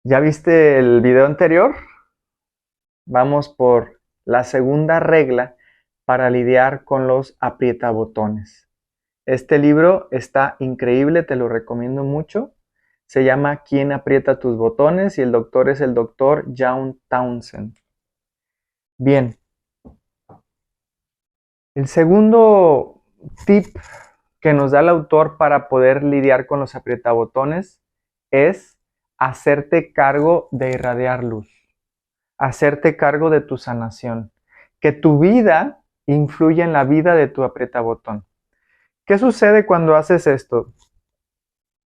¿Ya viste el video anterior? Vamos por la segunda regla para lidiar con los aprietabotones. Este libro está increíble, te lo recomiendo mucho. Se llama ¿Quién aprieta tus botones? Y el doctor es el doctor John Townsend. Bien, el segundo tip que nos da el autor para poder lidiar con los aprietabotones es hacerte cargo de irradiar luz. Hacerte cargo de tu sanación, que tu vida influye en la vida de tu apretabotón. ¿Qué sucede cuando haces esto?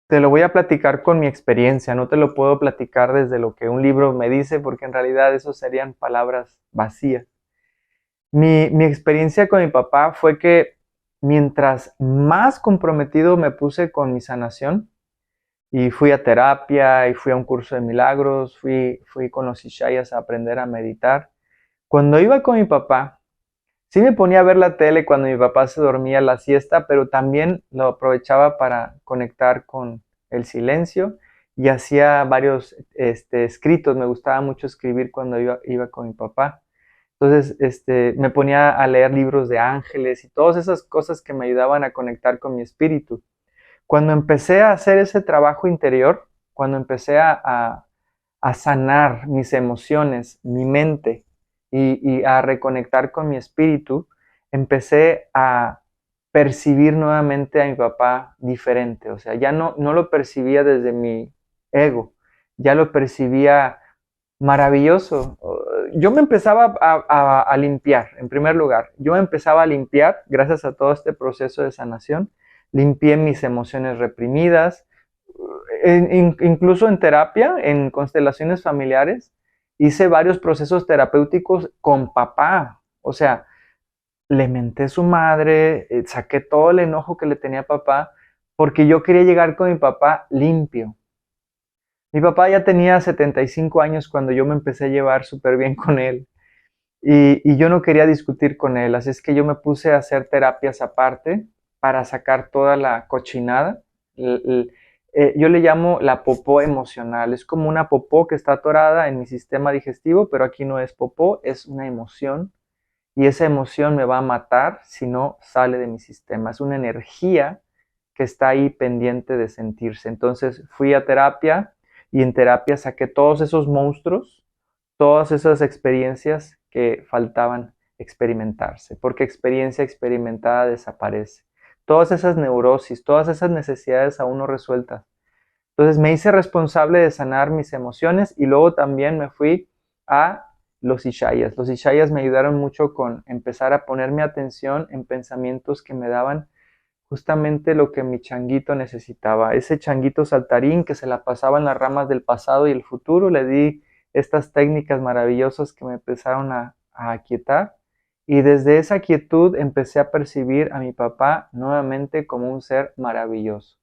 Te lo voy a platicar con mi experiencia, no te lo puedo platicar desde lo que un libro me dice, porque en realidad eso serían palabras vacías. Mi experiencia con mi papá fue que mientras más comprometido me puse con mi sanación, y fui a terapia, y fui a un curso de milagros, fui con los Ishayas a aprender a meditar. Cuando iba con mi papá, sí me ponía a ver la tele cuando mi papá se dormía la siesta, pero también lo aprovechaba para conectar con el silencio y hacía varios escritos. Me gustaba mucho escribir cuando iba con mi papá. Entonces, me ponía a leer libros de ángeles y todas esas cosas que me ayudaban a conectar con mi espíritu. Cuando empecé a hacer ese trabajo interior, cuando empecé a sanar mis emociones, mi mente y a reconectar con mi espíritu, empecé a percibir nuevamente a mi papá diferente. O sea, ya no lo percibía desde mi ego, ya lo percibía maravilloso. Yo me empezaba a limpiar, en primer lugar. Yo me empezaba a limpiar, gracias a todo este proceso de sanación. Limpié mis emociones reprimidas, incluso en terapia, en constelaciones familiares, hice varios procesos terapéuticos con papá. O sea, le menté su madre, saqué todo el enojo que le tenía a papá, porque yo quería llegar con mi papá limpio. Mi papá ya tenía 75 años cuando yo me empecé a llevar súper bien con él. Y yo no quería discutir con él, así es que yo me puse a hacer terapias aparte para sacar toda la cochinada. Yo le llamo la popó emocional, es como una popó que está atorada en mi sistema digestivo, pero aquí no es popó, es una emoción y esa emoción me va a matar si no sale de mi sistema. Es una energía que está ahí pendiente de sentirse. Entonces fui a terapia y en terapia saqué todos esos monstruos, todas esas experiencias que faltaban experimentarse, porque experiencia experimentada desaparece. Todas esas neurosis, todas esas necesidades aún no resueltas. Entonces me hice responsable de sanar mis emociones y luego también me fui a los Ishayas. Los Ishayas me ayudaron mucho con empezar a poner mi atención en pensamientos que me daban justamente lo que mi changuito necesitaba. Ese changuito saltarín que se la pasaba en las ramas del pasado y el futuro, le di estas técnicas maravillosas que me empezaron a aquietar. Y desde esa quietud empecé a percibir a mi papá nuevamente como un ser maravilloso.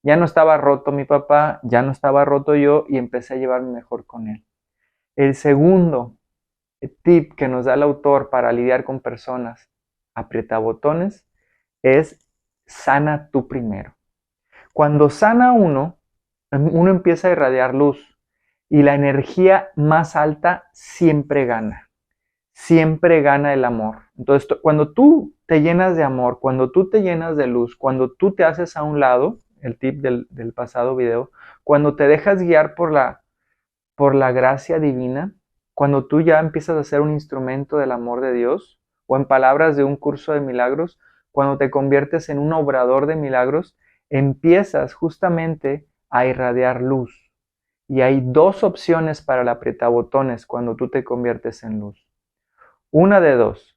Ya no estaba roto mi papá, ya no estaba roto yo y empecé a llevarme mejor con él. El segundo tip que nos da el autor para lidiar con personas aprietabotones es sana tú primero. Cuando sana uno empieza a irradiar luz y la energía más alta siempre gana el amor. Entonces, cuando tú te llenas de amor, cuando tú te llenas de luz, cuando tú te haces a un lado, el tip del pasado video, cuando te dejas guiar por la gracia divina, cuando tú ya empiezas a ser un instrumento del amor de Dios, o en palabras de un curso de milagros, cuando te conviertes en un obrador de milagros, empiezas justamente a irradiar luz. Y hay dos opciones para el aprietabotones cuando tú te conviertes en luz. Una de dos.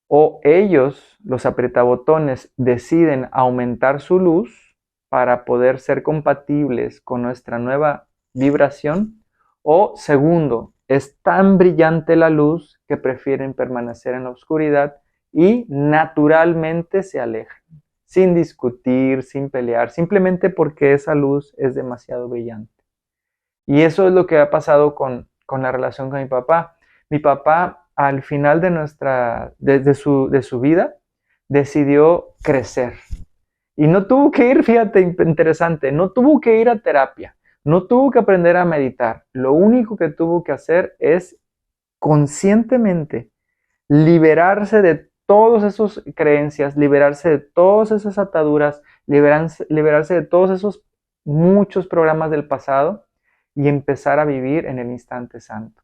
O ellos, los aprietabotones, deciden aumentar su luz para poder ser compatibles con nuestra nueva vibración. O segundo, es tan brillante la luz que prefieren permanecer en la oscuridad y naturalmente se alejan, sin discutir, sin pelear, simplemente porque esa luz es demasiado brillante. Y eso es lo que ha pasado con la relación con mi papá. Mi papá, al final de su vida, decidió crecer. Y no tuvo que ir, fíjate, interesante, no tuvo que ir a terapia, No tuvo que aprender a meditar. Lo único que tuvo que hacer es conscientemente liberarse de todas esas creencias, liberarse de todas esas ataduras, liberarse de todos esos muchos programas del pasado y empezar a vivir en el instante santo.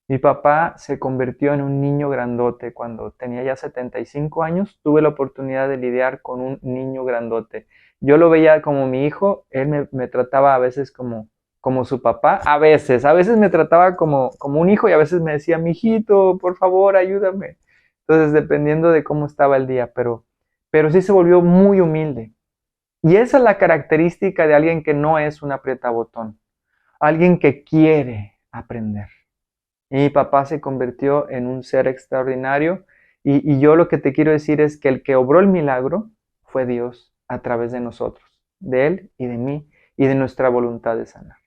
Mi papá se convirtió en un niño grandote cuando tenía ya 75 años. Tuve la oportunidad de lidiar con un niño grandote. Yo lo veía como mi hijo, él me trataba a veces como su papá, a veces me trataba como un hijo y a veces me decía, mijito, por favor, ayúdame. Entonces, dependiendo de cómo estaba el día, pero sí se volvió muy humilde. Y esa es la característica de alguien que no es un aprieta-botón, alguien que quiere aprender. Y mi papá se convirtió en un ser extraordinario y yo lo que te quiero decir es que el que obró el milagro fue Dios a través de nosotros, de Él y de mí y de nuestra voluntad de sanar.